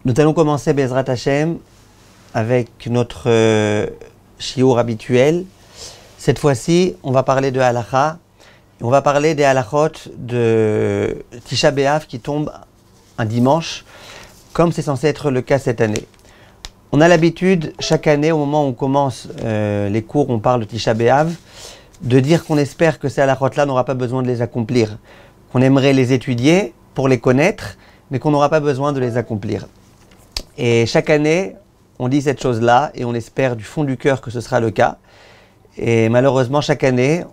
Nous allons commencer Bezrat Hashem avec notre shiur habituel. Cette fois-ci, on va parler de halakha. On va parler des halachot de Tisha B'Av qui tombe un dimanche, comme c'est censé être le cas cette année. On a l'habitude, chaque année, au moment où on commence les cours, on parle de Tisha B'Av, de dire qu'on espère que ces halachot-là n'aura pas besoin de les accomplir, qu'on aimerait les étudier pour les connaître, mais qu'on n'aura pas besoin de les accomplir. Et chaque année, on dit cette chose-là et on espère du fond du cœur que ce sera le cas. Et malheureusement, chaque année,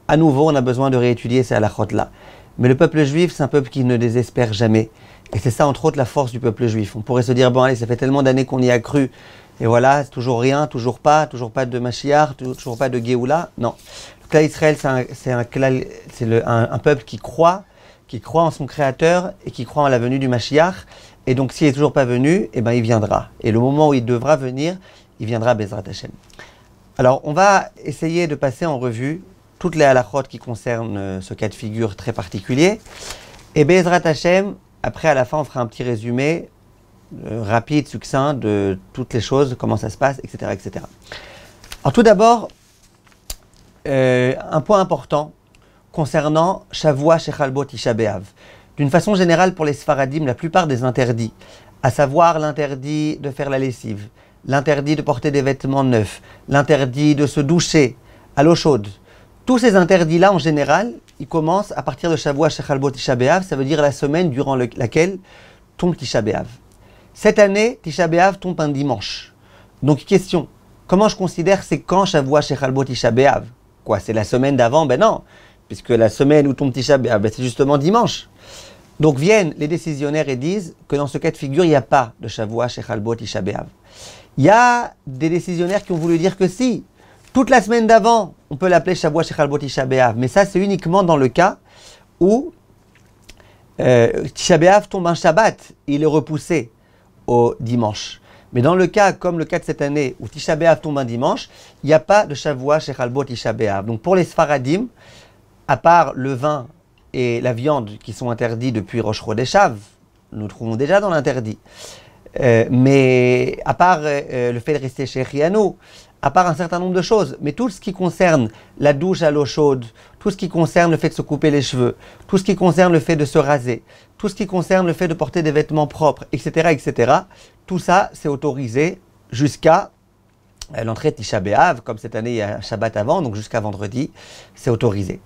à nouveau, on a besoin de réétudier ces halachot-là. Mais le peuple juif, c'est un peuple qui ne désespère jamais. Et c'est ça, entre autres, la force du peuple juif. On pourrait se dire, bon allez, ça fait tellement d'années qu'on y a cru, et voilà, c'est toujours rien, toujours pas de Mashiach, toujours pas de Géoula. Non. Le clan Israël, c'est un peuple qui croit en son Créateur et qui croit en la venue du Mashiach. Et donc, s'il n'est toujours pas venu, eh ben, il viendra. Et le moment où il devra venir, il viendra à Bezrat Hashem. Alors, on va essayer de passer en revue toutes les halachot qui concernent ce cas de figure très particulier. Et Bezrat Hashem, après, à la fin, on fera un petit résumé rapide, succinct de toutes les choses, comment ça se passe, etc. etc. Alors, tout d'abord, un point important concernant Shavua Shechalbo Tisha B'Av. D'une façon générale, pour les Sfaradim, la plupart des interdits, à savoir l'interdit de faire la lessive, l'interdit de porter des vêtements neufs, l'interdit de se doucher à l'eau chaude, tous ces interdits-là, en général, ils commencent à partir de Shavua Shechalbo Tisha B'Av, ça veut dire la semaine durant laquelle tombe Tisha B'Av. Cette année, Tisha B'Av tombe un dimanche. Donc, question, comment je considère c'est quand Shavua Shechalbo Tisha B'Av? Quoi, c'est la semaine d'avant? Ben non, puisque la semaine où tombe Tisha B'Av, ben c'est justement dimanche. Donc viennent les décisionnaires et disent que dans ce cas de figure, il n'y a pas de Shavua Shechalbo Tisha B'Av. Il y a des décisionnaires qui ont voulu dire que si, toute la semaine d'avant, on peut l'appeler Shavua Shechalbo Tisha B'Av, mais ça c'est uniquement dans le cas où Tisha B'Av tombe un Shabbat, il est repoussé au dimanche. Mais dans le cas, comme le cas de cette année, où Tisha B'Av tombe un dimanche, il n'y a pas de Shavua Shechalbo Tisha B'Av. Donc pour les Sfaradim, à part le vin et la viande qui sont interdits depuis Rosh Chodeshav, nous trouvons déjà dans l'interdit. Mais à part le fait de rester chez Riano, à part un certain nombre de choses, mais tout ce qui concerne la douche à l'eau chaude, tout ce qui concerne le fait de se couper les cheveux, tout ce qui concerne le fait de se raser, tout ce qui concerne le fait de porter des vêtements propres, etc., etc., tout ça, c'est autorisé jusqu'à l'entrée de Tisha B'Av, comme cette année il y a un Shabbat avant, donc jusqu'à vendredi, c'est autorisé.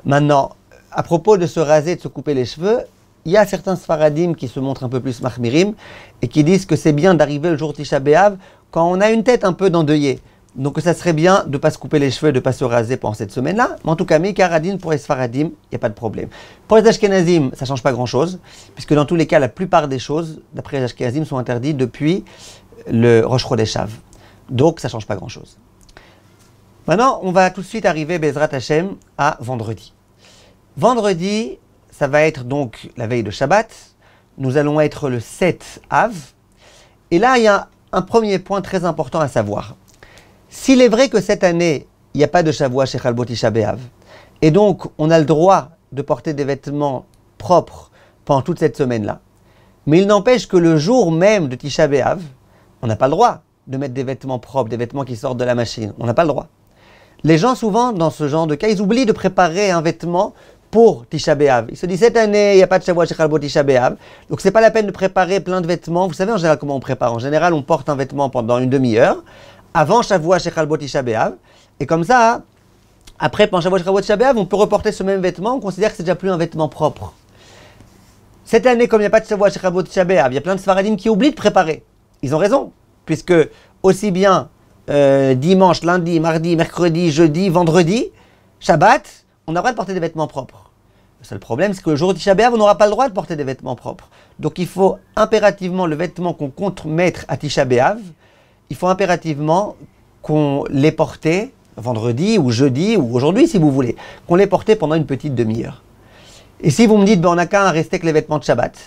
Maintenant, à propos de se raser, de se couper les cheveux, il y a certains Sfaradim qui se montrent un peu plus mahmirim et qui disent que c'est bien d'arriver le jour Tisha B'Av quand on a une tête un peu d'endeuillé. Donc ça serait bien de ne pas se couper les cheveux, de ne pas se raser pendant cette semaine-là. Mais en tout cas, Mikaradin pour les Sfaradim, il n'y a pas de problème. Pour les Ashkenazim, ça ne change pas grand-chose, puisque dans tous les cas, la plupart des choses, d'après les Ashkenazim, sont interdites depuis le Rosh Chodeshav. Donc ça ne change pas grand-chose. Maintenant, on va tout de suite arriver, Bezrat Hashem, à vendredi. Vendredi, ça va être donc la veille de Shabbat. Nous allons être le 7 Av. Et là, il y a un premier point très important à savoir. S'il est vrai que cette année, il n'y a pas de Shavua Shechalbo Tisha B'Av, et donc on a le droit de porter des vêtements propres pendant toute cette semaine-là, mais il n'empêche que le jour même de Tisha B'Av, on n'a pas le droit de mettre des vêtements propres, des vêtements qui sortent de la machine. On n'a pas le droit. Les gens, souvent, dans ce genre de cas, ils oublient de préparer un vêtement pour Tisha B'Av. Ils se disent, cette année, il n'y a pas de Shavua Shechalbo Tisha B'Av, donc c'est pas la peine de préparer plein de vêtements. Vous savez en général comment on prépare. En général, on porte un vêtement pendant une demi-heure, avant Shavua Shechalbo Tisha B'Av, et comme ça, après, pendant Shavua Shechalbo Tisha B'Av, on peut reporter ce même vêtement, on considère que c'est déjà plus un vêtement propre. Cette année, comme il n'y a pas de Shavua Shechalbo Tisha B'Av, il y a plein de Sfaradim qui oublient de préparer. Ils ont raison, puisque aussi bien dimanche, lundi, mardi, mercredi, jeudi, vendredi, Shabbat, on a le droit de porter des vêtements propres. Le seul problème, c'est que le jour de Tisha B'Av, on n'aura pas le droit de porter des vêtements propres. Donc il faut impérativement, le vêtement qu'on compte mettre à Tisha B'Av, il faut impérativement qu'on l'ait porté vendredi ou jeudi ou aujourd'hui si vous voulez, qu'on l'ait porté pendant une petite demi-heure. Et si vous me dites, ben, on n'a qu'à rester avec les vêtements de Shabbat,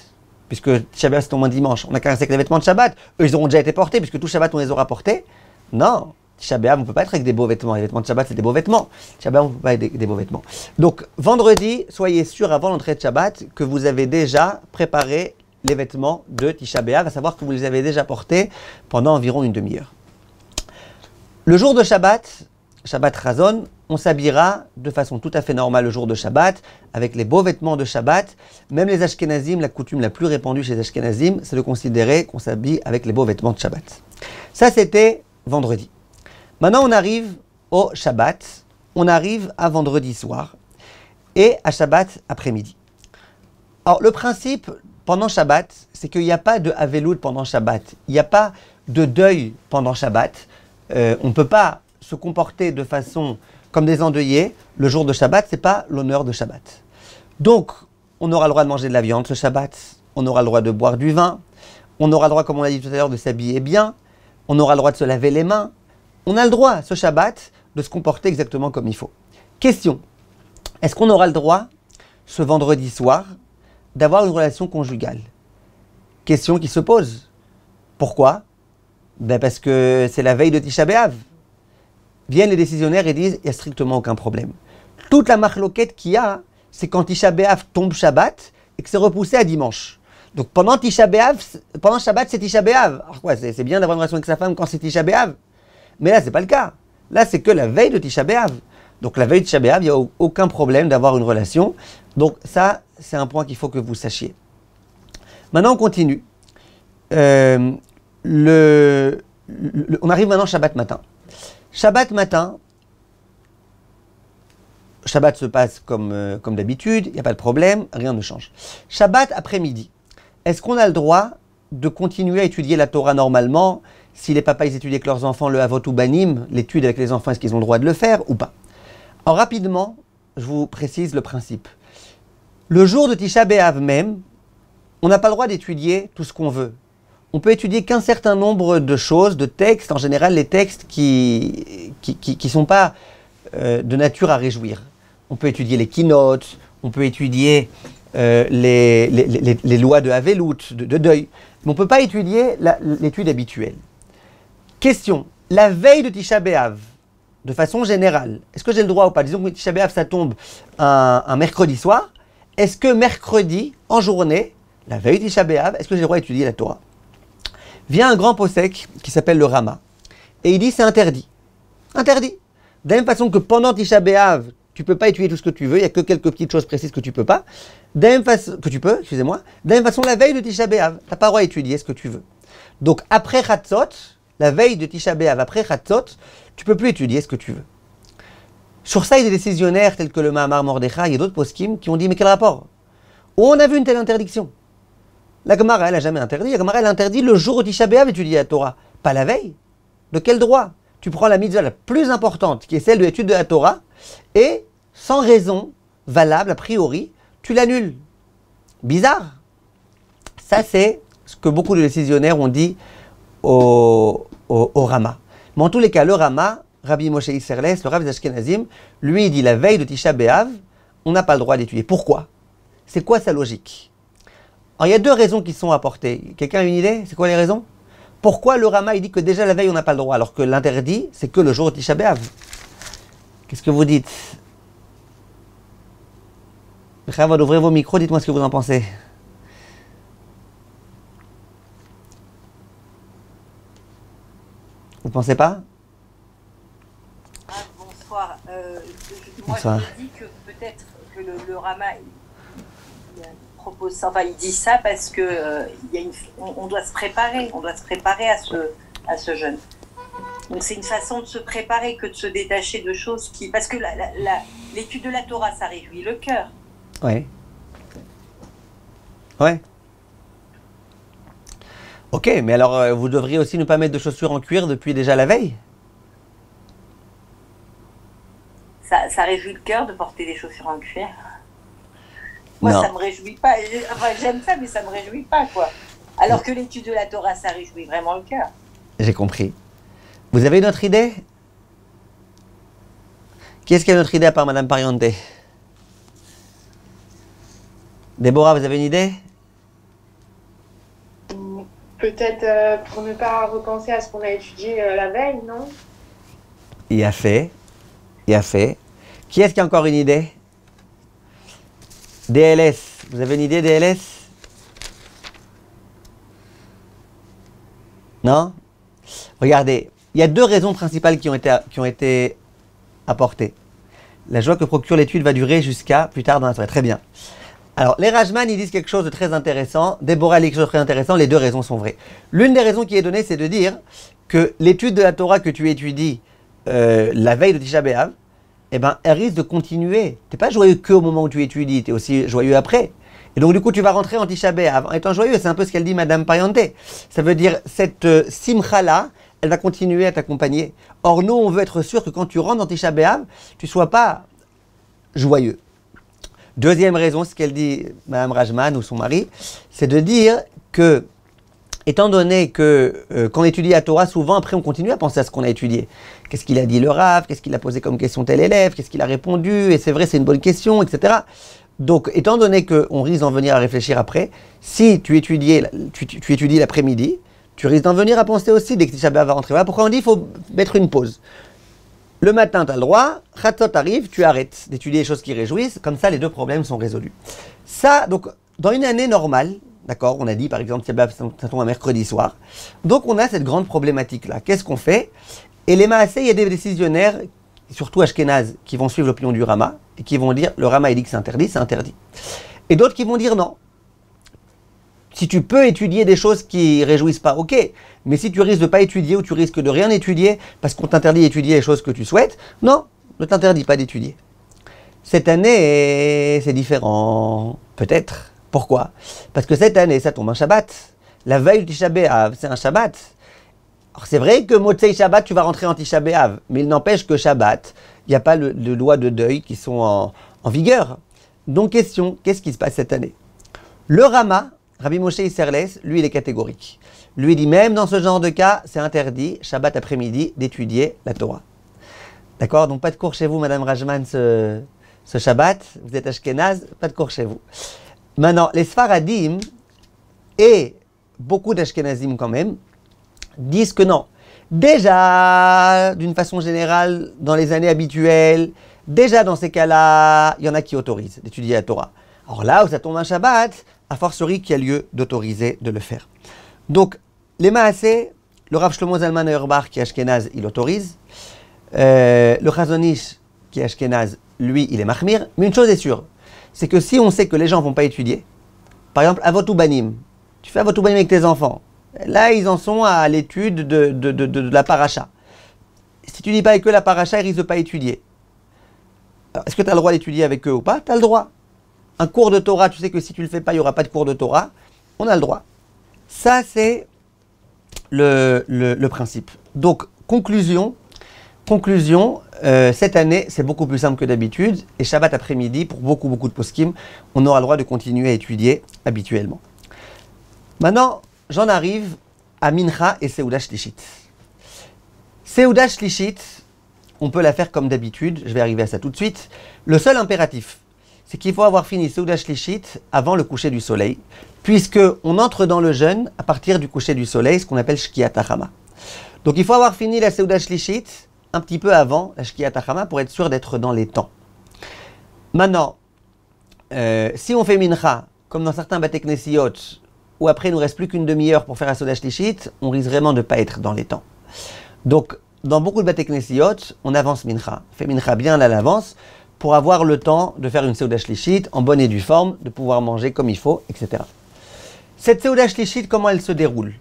puisque Tisha B'Av c'est au moins dimanche, on n'a qu'à rester avec les vêtements de Shabbat, eux ils auront déjà été portés, puisque tout Shabbat on les aura portés. Non, Tisha B'Av, on ne peut pas être avec des beaux vêtements. Les vêtements de Shabbat, c'est des beaux vêtements. Tisha B'Av, on ne peut pas être avec des beaux vêtements. Donc, vendredi, soyez sûr avant l'entrée de Shabbat que vous avez déjà préparé les vêtements de Tisha B'Av, à savoir que vous les avez déjà portés pendant environ une demi-heure. Le jour de Shabbat, Shabbat Chazon, on s'habillera de façon tout à fait normale le jour de Shabbat, avec les beaux vêtements de Shabbat. Même les Ashkenazim, la coutume la plus répandue chez les Ashkenazim, c'est de considérer qu'on s'habille avec les beaux vêtements de Shabbat. Ça, c'était vendredi. Maintenant, on arrive au Shabbat, on arrive à vendredi soir et à Shabbat après-midi. Alors, le principe pendant Shabbat, c'est qu'il n'y a pas de Avelout pendant Shabbat. Il n'y a pas de deuil pendant Shabbat. On ne peut pas se comporter de façon comme des endeuillés. Le jour de Shabbat, ce n'est pas l'honneur de Shabbat. Donc, on aura le droit de manger de la viande ce Shabbat. On aura le droit de boire du vin. On aura le droit, comme on l'a dit tout à l'heure, de s'habiller bien. On aura le droit de se laver les mains. On a le droit, ce Shabbat, de se comporter exactement comme il faut. Question. Est-ce qu'on aura le droit, ce vendredi soir, d'avoir une relation conjugale? Question qui se pose. Pourquoi? Parce que c'est la veille de Tisha B'Av. Viennent les décisionnaires et disent, il n'y a strictement aucun problème. Toute la marloquette qu'il y a, c'est quand Tisha B'Av tombe Shabbat et que c'est repoussé à dimanche. Donc pendant Tisha B'Av, pendant Shabbat, c'est Tisha B'Av. Alors quoi, c'est bien d'avoir une relation avec sa femme quand c'est Tisha B'Av. Mais là, c'est pas le cas. Là, c'est que la veille de Tisha B'Av. Donc la veille de Tisha B'Av, il n'y a aucun problème d'avoir une relation. Donc ça, c'est un point qu'il faut que vous sachiez. Maintenant, on continue. On arrive maintenant Shabbat matin. Shabbat matin, Shabbat se passe comme d'habitude, il n'y a pas de problème, rien ne change. Shabbat après-midi, est-ce qu'on a le droit de continuer à étudier la Torah normalement? Si les papas ils étudient avec leurs enfants le Avot ou Banim, l'étude avec les enfants, est-ce qu'ils ont le droit de le faire ou pas? Alors rapidement, je vous précise le principe. Le jour de Tisha B'Av même, on n'a pas le droit d'étudier tout ce qu'on veut. On peut étudier qu'un certain nombre de choses, de textes, en général les textes qui sont pas de nature à réjouir. On peut étudier les keynotes, on peut étudier les lois de Havelout, de deuil, mais on ne peut pas étudier l'étude habituelle. Question, la veille de Tisha B'Av, de façon générale, est-ce que j'ai le droit ou pas? Disons que Tisha B'Av ça tombe un mercredi soir, est-ce que mercredi, en journée, la veille de Tisha B'Av, est-ce que j'ai le droit d'étudier la Torah? Vient un grand posek qui s'appelle le Rama, et il dit c'est interdit. Interdit. De la même façon que pendant Tisha B'Av, tu ne peux pas étudier tout ce que tu veux, il n'y a que quelques petites choses précises que tu peux pas. De la même façon que tu peux, excusez-moi, de la même façon la veille de Tisha B'Av, tu n'as pas le droit d'étudier ce que tu veux. Donc après Chatzot, la veille de Tisha B'Av, après Chatzot, tu ne peux plus étudier ce que tu veux. Sur ça, il y a des décisionnaires tels que le Mahamar Mordechai et d'autres poskim qui ont dit mais quel rapport? Où on a vu une telle interdiction? La Gemara, elle n'a jamais interdit. La Gemara, elle interdit le jour où Tisha B'Av étudier la Torah, pas la veille. De quel droit? Tu prends la mitzvah la plus importante, qui est celle de l'étude de la Torah, et sans raison valable, a priori, tu l'annules. Bizarre. Ça, c'est ce que beaucoup de décisionnaires ont dit au Rama. Mais en tous les cas, le Rama, Rabbi Moshe Isserles, le Rav d'Ashkenazim, lui, il dit la veille de Tisha B'Av, on n'a pas le droit d'étudier. Pourquoi? C'est quoi sa logique? Alors, il y a deux raisons qui sont apportées. Quelqu'un a une idée? C'est quoi les raisons? Pourquoi le Rama il dit que déjà la veille on n'a pas le droit, alors que l'interdit c'est que le jour de Tisha B'Av? Qu'est-ce que vous dites? Avant d'ouvrir vos micros, dites-moi ce que vous en pensez. Vous ne pensez pas? Bonsoir. Bonsoir. Moi je me dis que peut-être que le Rama il propose ça, enfin il dit ça parce que on doit se préparer, à ce jeûne. Donc c'est une façon de se préparer que de se détacher de choses qui, parce que l'étude de la Torah ça réjouit le cœur. Ouais. Ouais. Ok, mais alors vous devriez aussi ne pas mettre de chaussures en cuir depuis déjà la veille. Ça réjouit le cœur de porter des chaussures en cuir. Moi, non. Ça me réjouit pas. Enfin, j'aime ça, mais ça me réjouit pas, quoi. Alors que l'étude de la Torah, ça réjouit vraiment le cœur. J'ai compris. Vous avez une autre idée? Qui est-ce qui a une autre idée à part Madame Pariente? Déborah, vous avez une idée? Peut-être pour ne pas repenser à ce qu'on a étudié la veille, non? Il a fait. Qui est-ce qui a encore une idée? DLS. Vous avez une idée, DLS? Non? Regardez, il y a deux raisons principales qui ont été apportées. La joie que procure l'étude va durer jusqu'à plus tard dans la soirée. Très bien. Alors, les Rajman, ils disent quelque chose de très intéressant. Déborah dit quelque chose de très intéressant. Les deux raisons sont vraies. L'une des raisons qui est donnée, c'est de dire que l'étude de la Torah que tu étudies la veille de Tisha B'Av, eh ben, elle risque de continuer. Tu n'es pas joyeux qu'au moment où tu étudies, tu es aussi joyeux après. Et donc, du coup, tu vas rentrer en Tisha B'Av en étant joyeux. C'est un peu ce qu'elle dit Madame Pariente. Ça veut dire, cette simcha-là, elle va continuer à t'accompagner. Or, nous, on veut être sûr que quand tu rentres dans Tisha B'Av, tu ne sois pas joyeux. Deuxième raison, ce qu'elle dit, Madame Rajman ou son mari, c'est de dire que, étant donné que quand on étudie la Torah, souvent après on continue à penser à ce qu'on a étudié. Qu'est-ce qu'il a dit le Rav, qu'est-ce qu'il a posé comme question tel élève, qu'est-ce qu'il a répondu, et c'est vrai, c'est une bonne question, etc. Donc, étant donné qu'on risque d'en venir à réfléchir après, si tu étudies l'après-midi, tu risques d'en venir à penser aussi dès que Tisha B'Av va rentrer. Voilà pourquoi on dit qu'il faut mettre une pause. Le matin, tu as le droit, Chatzot arrive, tu arrêtes d'étudier les choses qui réjouissent, comme ça les deux problèmes sont résolus. Ça, donc, dans une année normale, d'accord, on a dit par exemple, ça tombe un mercredi soir, donc on a cette grande problématique-là. Qu'est-ce qu'on fait? Et les Maaseh, il y a des décisionnaires, surtout Ashkenaz, qui vont suivre l'opinion du Rama, et qui vont dire, le Rama il dit que c'est interdit, c'est interdit. Et d'autres qui vont dire non. Si tu peux étudier des choses qui réjouissent pas, ok. Mais si tu risques de pas étudier ou tu risques de rien étudier parce qu'on t'interdit d'étudier les choses que tu souhaites, non, ne t'interdis pas d'étudier. Cette année, c'est différent. Peut-être. Pourquoi? Parce que cette année, ça tombe un Shabbat. La veille du Tisha B'Av, c'est un Shabbat. Alors c'est vrai que Motzei Shabbat, tu vas rentrer en Tisha B'Av. Mais il n'empêche que Shabbat, il n'y a pas de lois de deuil qui sont en vigueur. Donc question, qu'est-ce qui se passe cette année? Le Rama, Rabbi Moshe Isserles, lui, il est catégorique. Lui, il dit même dans ce genre de cas, c'est interdit, Shabbat après-midi, d'étudier la Torah. D'accord? Donc pas de cours chez vous, Madame Rajman, ce Shabbat. Vous êtes Ashkenaz, pas de cours chez vous. Maintenant, les Sfaradim, et beaucoup d'Ashkenazim quand même, disent que non. Déjà, d'une façon générale, dans les années habituelles, déjà dans ces cas-là, il y en a qui autorisent d'étudier la Torah. Alors là où ça tombe un Shabbat, a fortiori qu'il y a lieu d'autoriser de le faire. Donc, les Maaseh, le Rav Shlomo Zalman Auerbach qui est Ashkenaz, il autorise. Le Chazon Ish qui est Ashkenaz, lui, il est Mahmir. Mais une chose est sûre, c'est que si on sait que les gens ne vont pas étudier, par exemple, Avot Ubanim, tu fais Avot Ubanim avec tes enfants, là, ils en sont à l'étude de la paracha. Si tu ne dis pas avec eux la paracha, ils risquent de ne pas étudier. Alors, est-ce que tu as le droit d'étudier avec eux ou pas? Tu as le droit. Un cours de Torah, tu sais que si tu ne le fais pas, il n'y aura pas de cours de Torah. On a le droit. Ça, c'est le principe. Donc, conclusion, cette année, c'est beaucoup plus simple que d'habitude. Et Shabbat après-midi, pour beaucoup de poskim, on aura le droit de continuer à étudier habituellement. Maintenant, j'en arrive à Mincha et Seuda Shlishit. Seuda Shlishit, on peut la faire comme d'habitude. Je vais arriver à ça tout de suite. Le seul impératif, c'est qu'il faut avoir fini Seuda Shlishit avant le coucher du soleil, puisqu'on entre dans le jeûne à partir du coucher du soleil, ce qu'on appelle Shkiat HaChama. Donc il faut avoir fini la Seuda Shlishit un petit peu avant la Shkiat HaChama pour être sûr d'être dans les temps. Maintenant, si on fait Mincha, comme dans certains Bate Knesiot, où après il ne nous reste plus qu'une demi-heure pour faire la Seuda Shlishit, on risque vraiment de ne pas être dans les temps. Donc, dans beaucoup de Bate Knesiot, on avance Mincha. On fait Mincha bien à l'avance, pour avoir le temps de faire une Seuda Shlishit en bonne et due forme, de pouvoir manger comme il faut, etc. Cette Seuda Shlishit, comment elle se déroule?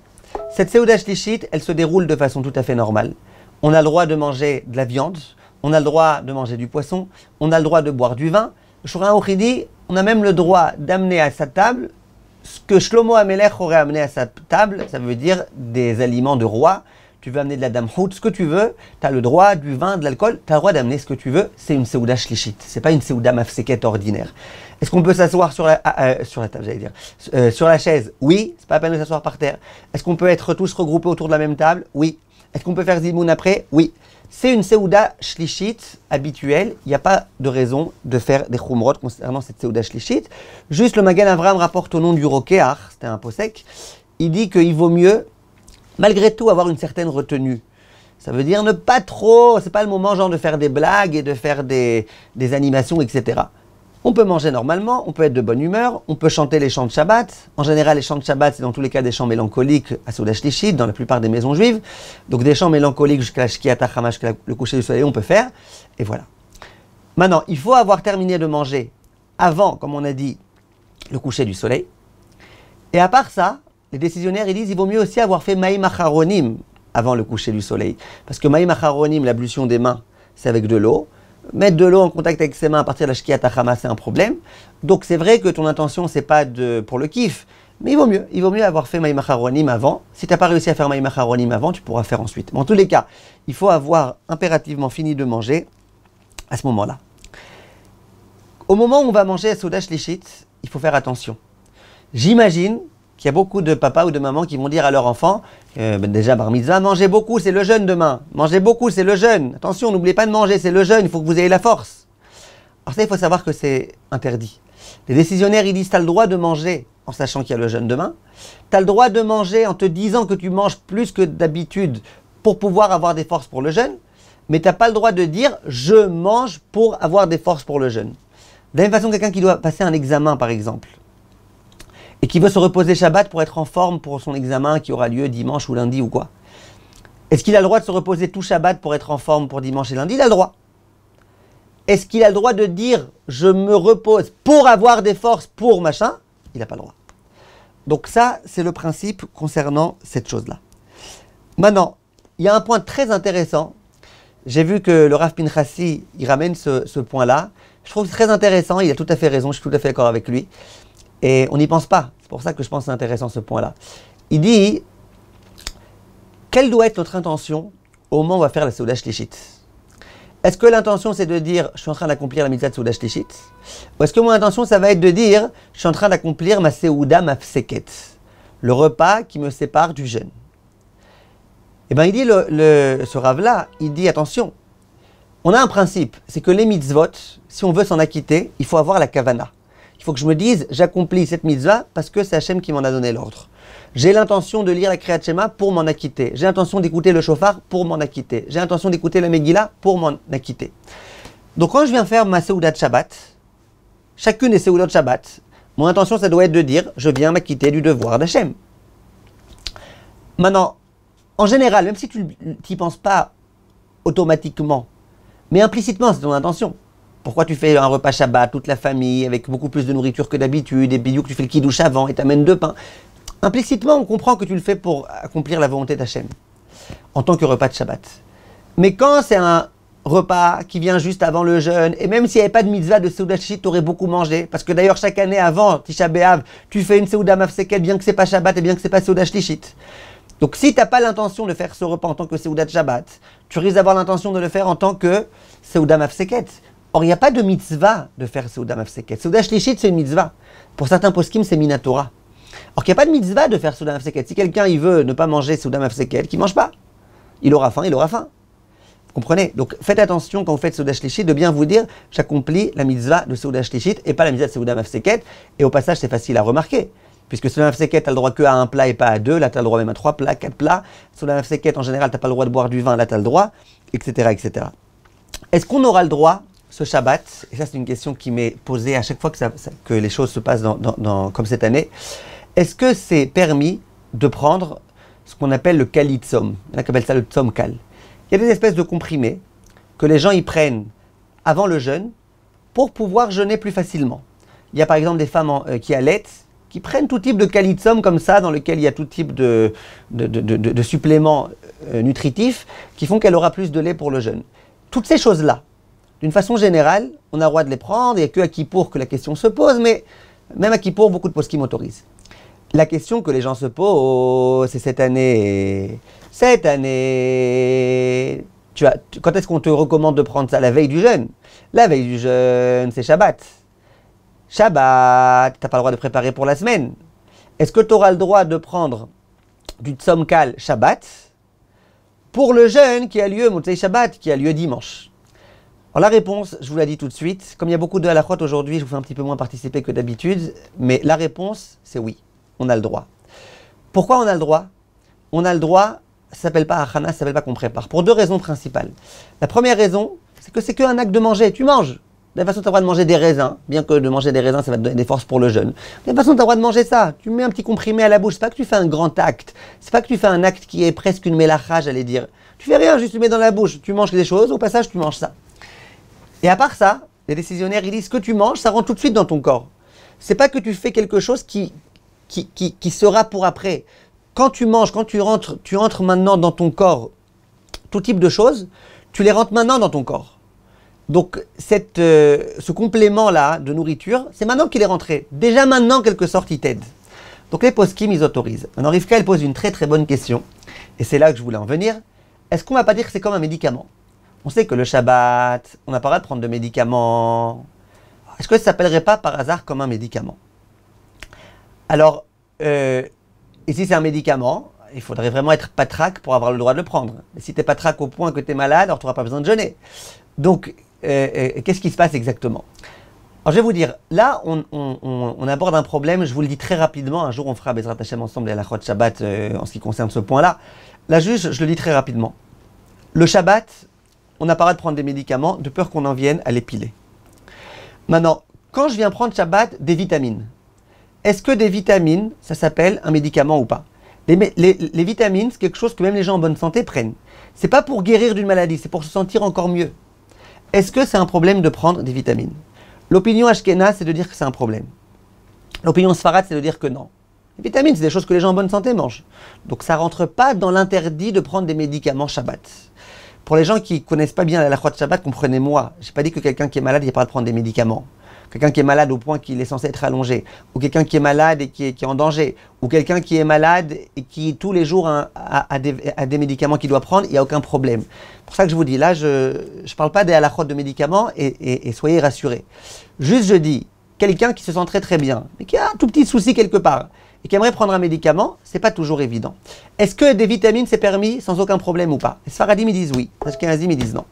Cette Seuda Shlishit, elle se déroule de façon tout à fait normale. On a le droit de manger de la viande, on a le droit de manger du poisson, on a le droit de boire du vin. Le Shulchan Aruch dit, on a même le droit d'amener à sa table ce que Shlomo HaMelech aurait amené à sa table, ça veut dire des aliments de roi. Tu veux amener de la damhout, ce que tu veux, tu as le droit, du vin, de l'alcool, tu as le droit d'amener ce que tu veux, c'est une Seuda Shlishit, c'est pas une Seuda Mafseket ordinaire. Est-ce qu'on peut s'asseoir sur la table, j'allais dire, sur la chaise? Oui, c'est pas la peine de s'asseoir par terre. Est-ce qu'on peut être tous regroupés autour de la même table? Oui. Est-ce qu'on peut faire Zimoun après? Oui. C'est une Seuda Shlishit habituelle, il n'y a pas de raison de faire des Chumrot concernant cette Seuda Shlishit. Juste le Magen Avraham rapporte au nom du Rokeach, c'était un posek, il dit qu'il vaut mieux malgré tout avoir une certaine retenue. Ça veut dire ne pas trop, c'est pas le moment genre de faire des blagues et de faire des animations, etc. On peut manger normalement, on peut être de bonne humeur, on peut chanter les chants de Shabbat. En général, les chants de Shabbat, c'est dans tous les cas des chants mélancoliques à Souda Shlichit, dans la plupart des maisons juives. Donc des chants mélancoliques jusqu'à la Shkiat HaChama, jusqu'à le coucher du soleil, on peut faire. Et voilà. Maintenant, il faut avoir terminé de manger avant, comme on a dit, le coucher du soleil. Et à part ça, les décisionnaires, ils disent qu'il vaut mieux aussi avoir fait Maïm Acharonim avant le coucher du soleil. Parce que Maïm Acharonim, l'ablution des mains, c'est avec de l'eau. Mettre de l'eau en contact avec ses mains à partir de la Shkiat HaChama, c'est un problème. Donc c'est vrai que ton intention, c'est pas pour le kiff, mais il vaut mieux avoir fait Maïm Acharonim avant. Si tu n'as pas réussi à faire Maïm Acharonim avant, tu pourras faire ensuite. Mais en tous les cas, il faut avoir impérativement fini de manger à ce moment-là. Au moment où on va manger à Souda Shlichit, il faut faire attention. J'imagine qu'il y a beaucoup de papas ou de mamans qui vont dire à leur enfant, déjà bar mitzvah, mangez beaucoup, c'est le jeûne demain. Mangez beaucoup, c'est le jeûne. Attention, n'oubliez pas de manger, c'est le jeûne, il faut que vous ayez la force. Alors ça, il faut savoir que c'est interdit. Les décisionnaires, ils disent, tu as le droit de manger en sachant qu'il y a le jeûne demain. Tu as le droit de manger en te disant que tu manges plus que d'habitude pour pouvoir avoir des forces pour le jeûne. Mais tu n'as pas le droit de dire, je mange pour avoir des forces pour le jeûne. De la même façon, quelqu'un qui doit passer un examen, par exemple, et qui veut se reposer Shabbat pour être en forme pour son examen qui aura lieu dimanche ou lundi ou quoi. Est-ce qu'il a le droit de se reposer tout Shabbat pour être en forme pour dimanche et lundi? Il a le droit. Est-ce qu'il a le droit de dire « je me repose pour avoir des forces pour machin » Il n'a pas le droit. Donc ça, c'est le principe concernant cette chose-là. Maintenant, il y a un point très intéressant. J'ai vu que le Rav Pinchasi, il ramène ce point-là. Je trouve que c'est très intéressant, il a tout à fait raison, je suis tout à fait d'accord avec lui. Et on n'y pense pas. C'est pour ça que je pense que c'est intéressant ce point-là. Il dit, quelle doit être notre intention au moment où on va faire la Souda Shlichit? Est-ce que l'intention c'est de dire, je suis en train d'accomplir la mitzvah de Souda Shlichit? Ou est-ce que mon intention ça va être de dire, je suis en train d'accomplir ma Seuda Mafseket, le repas qui me sépare du jeûne? Eh bien il dit, ce Rav-là, il dit, attention, on a un principe, c'est que les mitzvot, si on veut s'en acquitter, il faut avoir la kavana. Il faut que je me dise, j'accomplis cette mitzvah parce que c'est Hachem qui m'en a donné l'ordre. J'ai l'intention de lire la Kriyat Shema pour m'en acquitter. J'ai l'intention d'écouter le shofar pour m'en acquitter. J'ai l'intention d'écouter la Megillah pour m'en acquitter. Donc quand je viens faire ma Seudat Shabbat, chacune des Seudot Shabbat, mon intention ça doit être de dire, je viens m'acquitter du devoir d'Hachem. Maintenant, en général, même si tu n'y penses pas automatiquement, mais implicitement c'est ton intention. Pourquoi tu fais un repas Shabbat, toute la famille, avec beaucoup plus de nourriture que d'habitude, et puis que tu fais le kiddush avant et t'amènes 2 pains. Implicitement, on comprend que tu le fais pour accomplir la volonté d'Hachem, en tant que repas de Shabbat. Mais quand c'est un repas qui vient juste avant le jeûne, et même s'il n'y avait pas de mitzvah de Seuda Shlichit, tu aurais beaucoup mangé, parce que d'ailleurs chaque année avant Tisha B'Av, tu fais une Seuda Mafseket, bien que c'est pas Shabbat et bien que c'est pas Seuda Shlichit. Donc si tu n'as pas l'intention de faire ce repas en tant que Seuda de Shabbat, tu risques d'avoir l'intention de le faire en tant que Seuda Mafseket. Or, il n'y a pas de mitzvah de faire Seuda Mafseket. Seuda Shlichit, c'est une mitzvah. Pour certains poskim, c'est Minatora. Or, qu'il n'y a pas de mitzvah de faire Seuda Mafseket. Si quelqu'un il veut ne pas manger Seuda Mafseket, qu'il ne mange pas. Il aura faim, il aura faim. Vous comprenez? Donc, faites attention quand vous faites Seuda Shlichit de bien vous dire j'accomplis la mitzvah de Seuda Shlichit et pas la mitzvah de Seuda Mafseket. Et au passage, c'est facile à remarquer. Puisque Seuda Mafseket, tu as le droit qu'à un plat et pas à 2. Là, tu as le droit même à 3 plats, 4 plats. Seuda Mafseket, en général, tu n'as pas le droit de boire du vin. Là, tu as le droit, etc., etc. Est-ce qu'on aura le droit ce Shabbat, et ça c'est une question qui m'est posée à chaque fois que les choses se passent comme cette année, est-ce que c'est permis de prendre ce qu'on appelle le kali tzom? Il y en a qui appellent ça le tzom kal. Il y a des espèces de comprimés que les gens y prennent avant le jeûne pour pouvoir jeûner plus facilement. Il y a par exemple des femmes qui allaitent, qui prennent tout type de kali tzom comme ça, dans lequel il y a tout type de suppléments nutritifs qui font qu'elle aura plus de lait pour le jeûne. Toutes ces choses-là, d'une façon générale, on a le droit de les prendre, il n'y a que à Kippour que la question se pose, mais même à Kippour, beaucoup de poskim autorisent. La question que les gens se posent, c'est cette année, quand est-ce qu'on te recommande de prendre ça? La veille du jeûne. La veille du jeûne, c'est Shabbat. Shabbat, tu n'as pas le droit de préparer pour la semaine. Est-ce que tu auras le droit de prendre du Tzom Kal Shabbat pour le jeûne qui a lieu, Motzei Shabbat, qui a lieu dimanche? Alors la réponse, je vous la dis tout de suite, comme il y a beaucoup de halachot aujourd'hui, je vous fais un petit peu moins participer que d'habitude, mais la réponse, c'est oui, on a le droit. Pourquoi on a le droit? On a le droit, ça ne s'appelle pas achana, ça ne s'appelle pas qu'on prépare, pour 2 raisons principales. La première raison, c'est que c'est qu'un acte de manger, tu manges. De la façon, tu as le droit de manger des raisins, bien que de manger des raisins, ça va te donner des forces pour le jeûne. De la façon, tu as le droit de manger ça. Tu mets un petit comprimé à la bouche. C'est pas que tu fais un grand acte. C'est pas que tu fais un acte qui est presque une mélacha, j'allais dire. Tu fais rien, juste tu mets dans la bouche. Tu manges des choses, au passage, tu manges ça. Et à part ça, les décisionnaires, ils disent que tu manges, ça rentre tout de suite dans ton corps. C'est pas que tu fais quelque chose qui sera pour après. Quand tu manges, quand tu entres maintenant dans ton corps tout type de choses, tu les rentres maintenant dans ton corps. Donc, ce complément-là de nourriture, c'est maintenant qu'il est rentré. Déjà maintenant, en quelque sorte, il t'aide. Donc, les poskim, ils autorisent. Maintenant, Rivka, elle pose une très très bonne question. Et c'est là que je voulais en venir. Est-ce qu'on ne va pas dire que c'est comme un médicament? On sait que le Shabbat, on n'a pas le droit de prendre de médicaments. Est-ce que ça ne s'appellerait pas par hasard comme un médicament? Alors, ici, c'est un médicament. Il faudrait vraiment être patraque pour avoir le droit de le prendre. Et si tu n'es patraque au point que tu es malade, alors tu n'auras pas besoin de jeûner. Donc, qu'est-ce qui se passe exactement? Alors, je vais vous dire, là, on aborde un problème, je vous le dis très rapidement. Un jour, on fera Bezrat Hashem ensemble et la Chod Shabbat en ce qui concerne ce point-là. Là, juste, je le dis très rapidement. Le Shabbat, on n'a pas le droit de prendre des médicaments de peur qu'on en vienne à l'épiler. Maintenant, quand je viens prendre Shabbat des vitamines, est-ce que des vitamines, ça s'appelle un médicament ou pas? Les vitamines, c'est quelque chose que même les gens en bonne santé prennent. C'est pas pour guérir d'une maladie, c'est pour se sentir encore mieux. Est-ce que c'est un problème de prendre des vitamines? L'opinion Ashkenaz, c'est de dire que c'est un problème. L'opinion Sfarad, c'est de dire que non. Les vitamines, c'est des choses que les gens en bonne santé mangent. Donc ça rentre pas dans l'interdit de prendre des médicaments Shabbat. Pour les gens qui ne connaissent pas bien la halakha de Shabbat, comprenez-moi, je n'ai pas dit que quelqu'un qui est malade, il n'a pas le droit de prendre des médicaments. Quelqu'un qui est malade au point qu'il est censé être allongé, ou quelqu'un qui est malade et qui est en danger, ou quelqu'un qui est malade et qui tous les jours a des médicaments qu'il doit prendre, il n'y a aucun problème. C'est pour ça que je vous dis, là, je ne parle pas des halakhot de médicaments et soyez rassurés. Juste, je dis, quelqu'un qui se sent très très bien, mais qui a un tout petit souci quelque part, et qui aimerait prendre un médicament, ce n'est pas toujours évident. Est-ce que des vitamines c'est permis sans aucun problème ou pas? Les Sfaradim ils disent oui, les Ashkenazim ils disent non.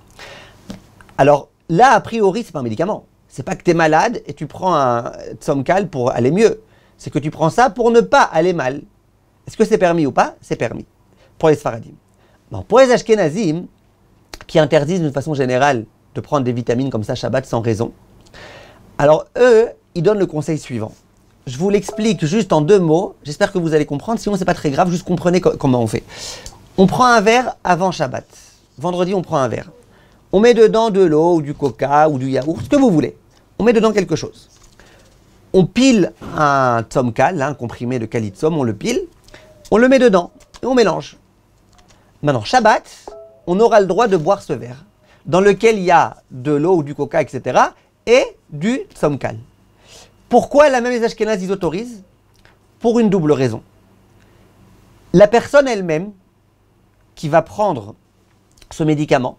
Alors là, a priori, ce n'est pas un médicament. C'est pas que tu es malade et tu prends un Tzomkal pour aller mieux. C'est que tu prends ça pour ne pas aller mal. Est-ce que c'est permis ou pas? C'est permis. Pour les Sfaradim. Non, pour les Ashkenazim, qui interdisent d'une façon générale de prendre des vitamines comme ça Shabbat sans raison, alors eux, ils donnent le conseil suivant. Je vous l'explique juste en 2 mots. J'espère que vous allez comprendre. Sinon, c'est pas très grave. Juste comprenez comment on fait. On prend un verre avant Shabbat. Vendredi, on prend un verre. On met dedans de l'eau ou du coca ou du yaourt, ce que vous voulez. On met dedans quelque chose. On pile un tzomkal, un comprimé de kalitzom, on le pile. On le met dedans et on mélange. Maintenant, Shabbat, on aura le droit de boire ce verre dans lequel il y a de l'eau ou du coca, etc. et du tzomkal. Pourquoi la même les Ashkénazes ils autorisent? Pour une double raison. La personne elle-même qui va prendre ce médicament,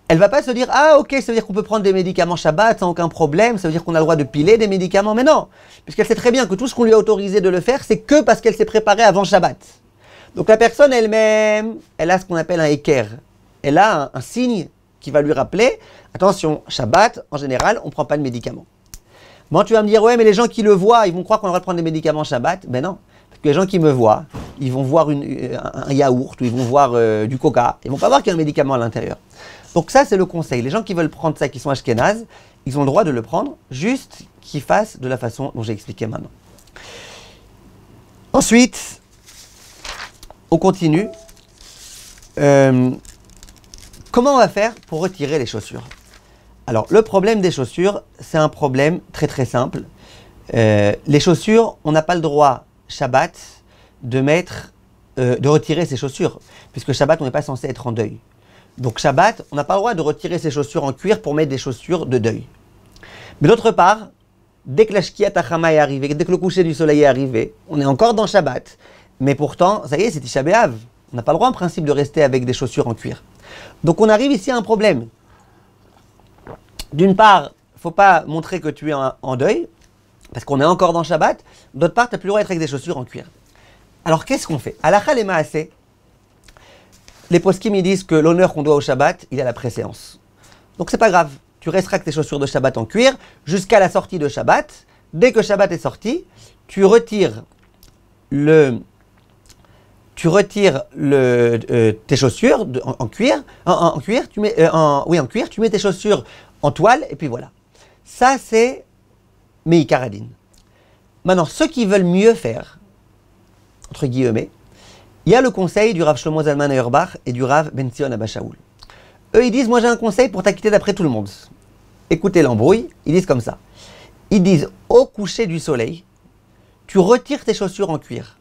elle ne va pas se dire « Ah ok, ça veut dire qu'on peut prendre des médicaments Shabbat sans aucun problème, ça veut dire qu'on a le droit de piler des médicaments. » Mais non, puisqu'elle sait très bien que tout ce qu'on lui a autorisé de le faire, c'est que parce qu'elle s'est préparée avant Shabbat. Donc la personne elle-même, elle a ce qu'on appelle un équerre. Elle a un signe qui va lui rappeler « Attention, Shabbat, en général, on ne prend pas de médicaments. » Bon, tu vas me dire, ouais, mais les gens qui le voient, ils vont croire qu'on va prendre des médicaments Shabbat. Ben non, parce que les gens qui me voient, ils vont voir un yaourt ou ils vont voir du coca. Ils ne vont pas voir qu'il y a un médicament à l'intérieur. Donc ça, c'est le conseil. Les gens qui veulent prendre ça, qui sont ashkénazes, ils ont le droit de le prendre, juste qu'ils fassent de la façon dont j'ai expliqué maintenant. Ensuite, on continue. Comment on va faire pour retirer les chaussures? Alors, le problème des chaussures, c'est un problème très très simple. Les chaussures, on n'a pas le droit, Shabbat, de retirer ses chaussures. Puisque Shabbat, on n'est pas censé être en deuil. Donc Shabbat, on n'a pas le droit de retirer ses chaussures en cuir pour mettre des chaussures de deuil. Mais d'autre part, dès que la Shkiat HaChama est arrivée, dès que le coucher du soleil est arrivé, on est encore dans Shabbat. Mais pourtant, ça y est, c'est Tisha B'Av. On n'a pas le droit en principe de rester avec des chaussures en cuir. Donc on arrive ici à un problème. D'une part, il ne faut pas montrer que tu es en deuil, parce qu'on est encore dans Shabbat. D'autre part, tu n'as plus le droit d'être avec des chaussures en cuir. Alors qu'est-ce qu'on fait? Halakha les maaseh, les poskim ils disent que l'honneur qu'on doit au Shabbat, il est à la préséance. Donc c'est pas grave, tu resteras avec tes chaussures de Shabbat en cuir jusqu'à la sortie de Shabbat. Dès que Shabbat est sorti, tu retires tes chaussures en cuir, tu mets tes chaussures en toile et puis voilà. Ça, c'est Meikaradin. Maintenant, ceux qui veulent mieux faire, entre guillemets, il y a le conseil du Rav Shlomo Zalman Auerbach et du Rav Ben Zion Abba Shaul. Eux, ils disent, moi j'ai un conseil pour t'acquitter d'après tout le monde. Écoutez l'embrouille, ils disent comme ça. Ils disent, au coucher du soleil, tu retires tes chaussures en cuir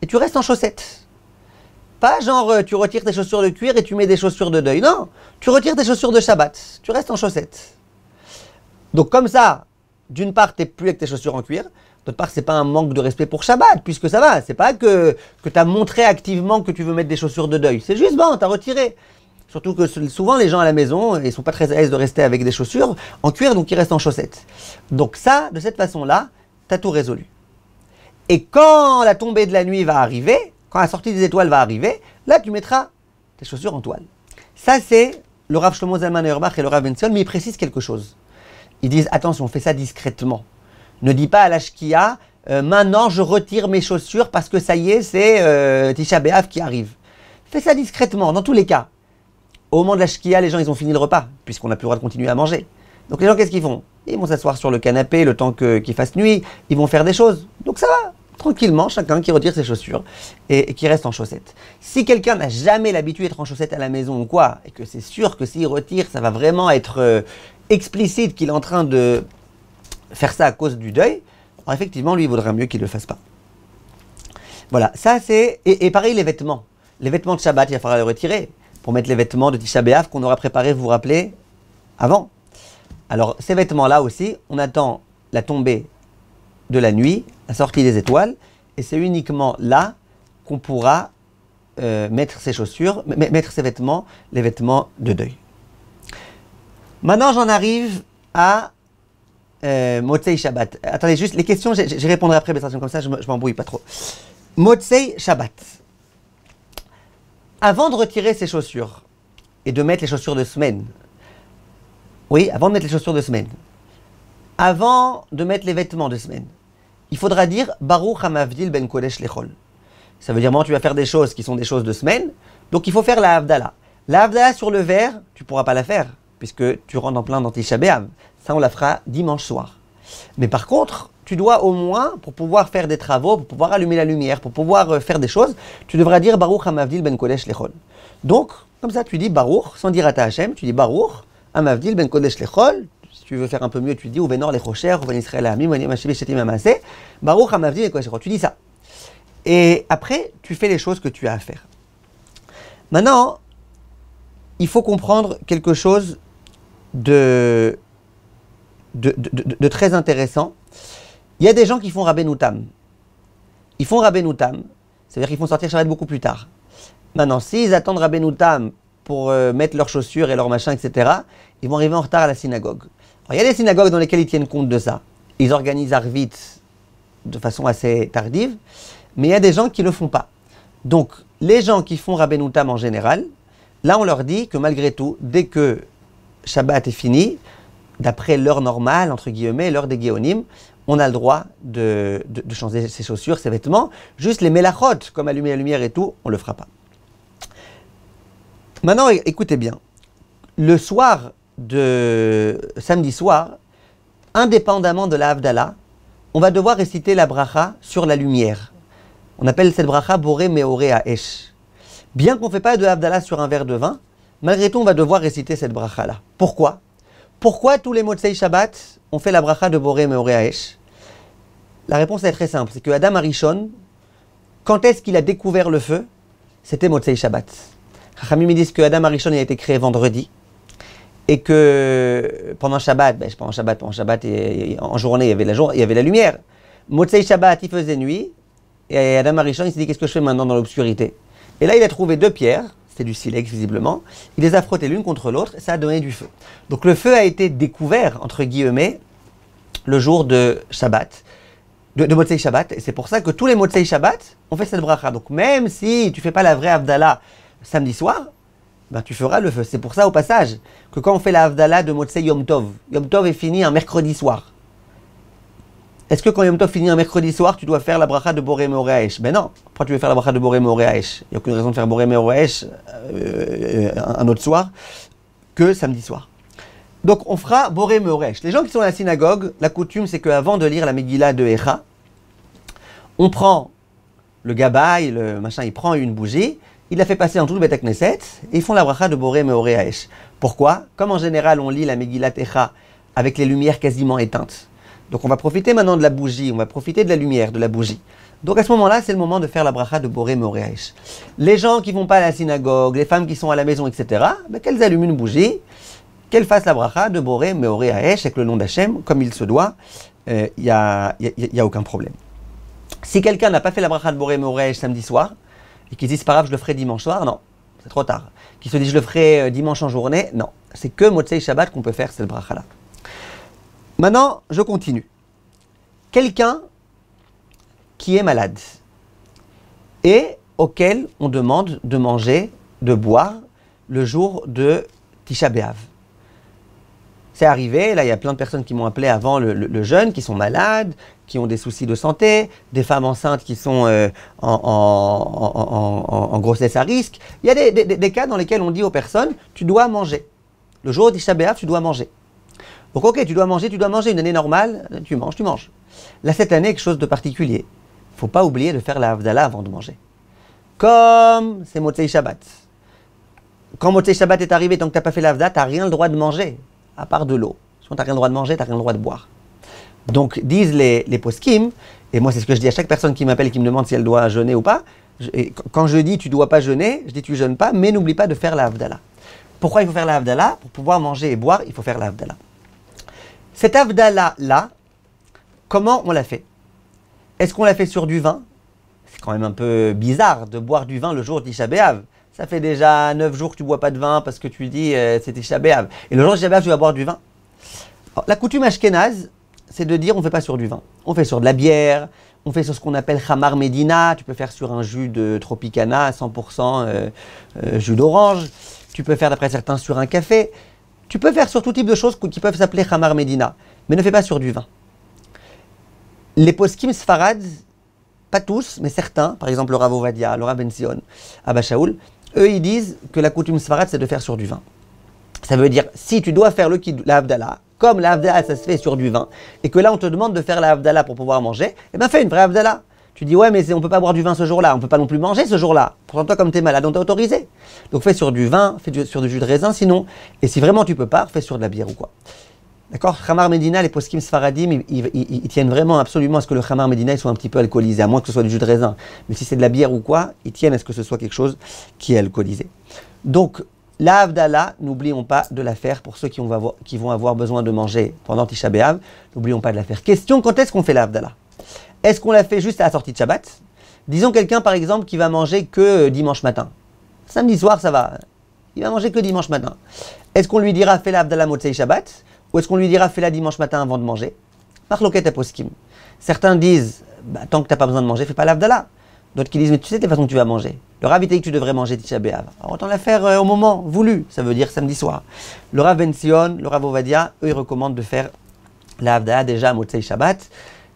et tu restes en chaussettes. Pas genre, tu retires tes chaussures de cuir et tu mets des chaussures de deuil. Non, tu retires tes chaussures de Shabbat, tu restes en chaussettes. Donc comme ça, d'une part, tu n'es plus avec tes chaussures en cuir, d'autre part, c'est pas un manque de respect pour Shabbat, puisque ça va, c'est pas que tu as montré activement que tu veux mettre des chaussures de deuil. C'est juste bon, tu as retiré. Surtout que souvent, les gens à la maison, ils sont pas très à l'aise de rester avec des chaussures en cuir, donc ils restent en chaussettes. Donc ça, de cette façon-là, tu as tout résolu. Et quand la tombée de la nuit va arriver, quand la sortie des étoiles va arriver, là, tu mettras tes chaussures en toile. Ça, c'est le Rav Shlomo Zalman Auerbach et le Rav Ben Zion, mais ils précisent quelque chose. Ils disent, attention, fais ça discrètement. Ne dis pas à la shkia, maintenant je retire mes chaussures parce que ça y est, c'est Tisha B'Av qui arrive. Fais ça discrètement, dans tous les cas. Au moment de la shkia, les gens, ils ont fini le repas, puisqu'on n'a plus le droit de continuer à manger. Donc les gens, qu'est-ce qu'ils font? Ils vont s'asseoir sur le canapé le temps qu'il fasse nuit, ils vont faire des choses. Donc ça va, tranquillement, chacun qui retire ses chaussures et qui reste en chaussettes. Si quelqu'un n'a jamais l'habitude d'être en chaussettes à la maison ou quoi, et que c'est sûr que s'il retire, ça va vraiment être explicite qu'il est en train de faire ça à cause du deuil, alors effectivement, lui, il vaudrait mieux qu'il ne le fasse pas. Voilà, ça c'est... Et pareil, les vêtements. Les vêtements de Shabbat, il va falloir les retirer pour mettre les vêtements de Tisha B'Av qu'on aura préparés, vous vous rappelez, avant. Alors, ces vêtements-là aussi, on attend la tombée de la nuit, la sortie des étoiles, et c'est uniquement là qu'on pourra mettre ses chaussures, mettre ses vêtements, les vêtements de deuil. Maintenant, j'en arrive à Motzei Shabbat. Attendez, juste les questions, j'y répondrai après, mais comme ça, je m'embrouille pas trop. Motzei Shabbat. Avant de retirer ses chaussures et de mettre les chaussures de semaine, oui, avant de mettre les chaussures de semaine, avant de mettre les vêtements de semaine, il faudra dire Baruch HaMavdil ben Kodesh Lechol. Ça veut dire, moi, tu vas faire des choses qui sont des choses de semaine, donc il faut faire la Havdalah. La Havdalah sur le verre, tu ne pourras pas la faire, puisque tu rentres en plein dans Tisha B'Av. Ça, on la fera dimanche soir. Mais par contre, tu dois au moins, pour pouvoir faire des travaux, pour pouvoir allumer la lumière, pour pouvoir faire des choses, tu devras dire Baruch HaMavdil ben Kodesh Lechol. Donc, comme ça, tu dis Baruch, sans dire à ta Hashem, tu dis Baruch HaMavdil ben Kodesh Lechol. Si tu veux faire un peu mieux, tu dis Uvenor Lechocher, Uven Israël Hamim, Uven Mashiv Shetim Amase, Baruch HaMavdil ben Kodesh Lechol. Tu dis ça. Et après, tu fais les choses que tu as à faire. Maintenant, il faut comprendre quelque chose de très intéressant. Il y a des gens qui font Rabbeinu Tam. Ils font Rabbeinu Tam, c'est-à-dire qu'ils font sortir Shabbat beaucoup plus tard. Maintenant, s'ils attendent Rabbeinu Tam pour mettre leurs chaussures et leurs machins, etc., ils vont arriver en retard à la synagogue. Alors, il y a des synagogues dans lesquelles ils tiennent compte de ça. Ils organisent Arvit de façon assez tardive, mais il y a des gens qui ne le font pas. Donc, les gens qui font Rabbeinu Tam en général, là, on leur dit que malgré tout, dès que Shabbat est fini, d'après l'heure normale, entre guillemets, l'heure des Géonim, on a le droit de changer ses chaussures, ses vêtements. Juste les mélachot, comme allumer la lumière et tout, on ne le fera pas. Maintenant, écoutez bien. Le soir de samedi soir, indépendamment de la Havdalah, on va devoir réciter la bracha sur la lumière. On appelle cette bracha Boré Meoré Haesh. Bien qu'on ne fait pas de Havdalah sur un verre de vin, malgré tout, on va devoir réciter cette bracha-là. Pourquoi? Pourquoi tous les Motzei Shabbat, on fait la bracha de Boré Meoré Haesh? La réponse est très simple, c'est que Adam Arishon, quand est-ce qu'il a découvert le feu? C'était Motzei Shabbat. Chachamim me disent que Adam Arishon a été créé vendredi, et que pendant Shabbat, et en journée, il y avait la lumière. Motzei Shabbat, il faisait nuit, et Adam Arishon, il s'est dit, qu'est-ce que je fais maintenant dans l'obscurité? Et là, il a trouvé deux pierres, c'était du silex visiblement, il les a frottées l'une contre l'autre, et ça a donné du feu. Donc le feu a été découvert, entre guillemets, le jour de Shabbat, de Motzei Shabbat, et c'est pour ça que tous les Motzei Shabbat, on fait cette bracha. Donc même si tu ne fais pas la vraie Havdalah samedi soir, ben, tu feras le feu. C'est pour ça, au passage, que quand on fait la Havdalah de Motzei Yom Tov est fini un mercredi soir. Est-ce que quand Yom Tov finit un mercredi soir, tu dois faire la bracha de Boré Meoré Haesh? Ben non. Pourquoi tu veux faire la bracha de Boré Meoré Haesh? Il n'y a aucune raison de faire Boré Meoré Haesh un autre soir que samedi soir. Donc on fera Boré Meoresh. Les gens qui sont à la synagogue, la coutume c'est qu'avant de lire la Megillah de Echa, on prend le gabaï, le machin, il prend une bougie, il la fait passer dans tout le Beth Knesset et ils font la bracha de Boré Meoresh. Pourquoi? Comme en général on lit la Megillah Echa avec les lumières quasiment éteintes. Donc on va profiter maintenant de la bougie, on va profiter de la lumière, de la bougie. Donc à ce moment-là, c'est le moment de faire la bracha de Boré Meoresh. Les gens qui vont pas à la synagogue, les femmes qui sont à la maison, etc., qu'elles allument une bougie, qu'elles fassent la bracha de Boré Meoresh avec le nom d'Hachem, comme il se doit, il n'y a aucun problème. Si quelqu'un n'a pas fait la bracha de Boré Meoresh samedi soir, et qu'il se dit c'est pas grave, je le ferai dimanche soir, non, c'est trop tard. Qu'il se dit je le ferai dimanche en journée, non. C'est que Motzei Shabbat qu'on peut faire cette bracha-là. Maintenant, je continue. Quelqu'un qui est malade et auquel on demande de manger, de boire le jour de Tisha B'Av. C'est arrivé, là il y a plein de personnes qui m'ont appelé avant le jeûne, qui sont malades, qui ont des soucis de santé, des femmes enceintes qui sont en grossesse à risque. Il y a des cas dans lesquels on dit aux personnes, tu dois manger. Le jour de Tisha B'Av, tu dois manger. Donc ok, tu dois manger, une année normale, tu manges. Là cette année, quelque chose de particulier. Il ne faut pas oublier de faire la Havdalah avant de manger. Comme c'est Motzei Shabbat. Quand Motzei Shabbat est arrivé, tant que tu n'as pas fait la Havdalah, tu n'as rien le droit de manger, à part de l'eau. Si tu n'as rien le droit de manger, tu n'as rien le droit de boire. Donc disent les poskim, et moi c'est ce que je dis à chaque personne qui m'appelle et qui me demande si elle doit jeûner ou pas, quand je dis tu ne dois pas jeûner, je dis tu ne jeûnes pas, mais n'oublie pas de faire la Havdalah. Pourquoi il faut faire la Havdalah? Pour pouvoir manger et boire, il faut faire la Havdalah. Cette Havdalah-là, comment on l'a fait? Est-ce qu'on l'a fait sur du vin? C'est quand même un peu bizarre de boire du vin le jour de Tisha B'Av. Ça fait déjà 9 jours que tu ne bois pas de vin parce que tu dis c'est Tisha B'Av. Et le jour de Tisha B'Av, tu vas boire du vin. Alors, la coutume ashkénaze, c'est de dire on ne fait pas sur du vin. On fait sur de la bière, on fait sur ce qu'on appelle Khamar Medina, tu peux faire sur un jus de Tropicana à 100% jus d'orange, tu peux faire d'après certains sur un café. Tu peux faire sur tout type de choses qui peuvent s'appeler Khamar Medina, mais ne fais pas sur du vin. Les poskim sfarad, pas tous, mais certains, par exemple le Rav Ovadia, le Rav Ben Sion, Abba Shaul, eux ils disent que la coutume sfarad c'est de faire sur du vin. Ça veut dire, si tu dois faire la Havdalah, comme la Havdalah ça se fait sur du vin, et que là on te demande de faire la Havdalah pour pouvoir manger, eh bien fais une vraie Havdalah. Tu dis ouais mais on ne peut pas boire du vin ce jour-là, on ne peut pas non plus manger ce jour-là. Pourtant toi comme tu es malade, on t'a autorisé. Donc fais sur du vin, sur du jus de raisin sinon. Et si vraiment tu peux pas, fais sur de la bière ou quoi. D'accord? Khamar Medina, les poskim sfaradim, ils tiennent vraiment absolument à ce que le Khamar Medina soit un petit peu alcoolisé, à moins que ce soit du jus de raisin. Mais si c'est de la bière ou quoi, ils tiennent à ce que ce soit quelque chose qui est alcoolisé. Donc la Havdalah, n'oublions pas de la faire pour ceux qui vont avoir besoin de manger pendant Tisha B'Av. N'oublions pas de la faire. Question, quand est-ce qu'on fait la Havdalah? Est-ce qu'on la fait juste à la sortie de Shabbat? Disons quelqu'un par exemple qui va manger que dimanche matin. Samedi soir ça va, il va manger que dimanche matin. Est-ce qu'on lui dira fais la Havdalah Motzei Shabbat? Ou est-ce qu'on lui dira fais la dimanche matin avant de manger? Marloket aposkim. Certains disent tant que tu n'as pas besoin de manger, fais pas la Havdalah. D'autres qui disent mais tu sais de toute façon que tu vas manger. Le Rav dit que tu devrais manger Tisha B'Av. Alors autant la faire au moment voulu, ça veut dire samedi soir. Le Rav Ben Sion, le Rav Ovadia, eux ils recommandent de faire la Havdalah déjà à Motzei Shabbat.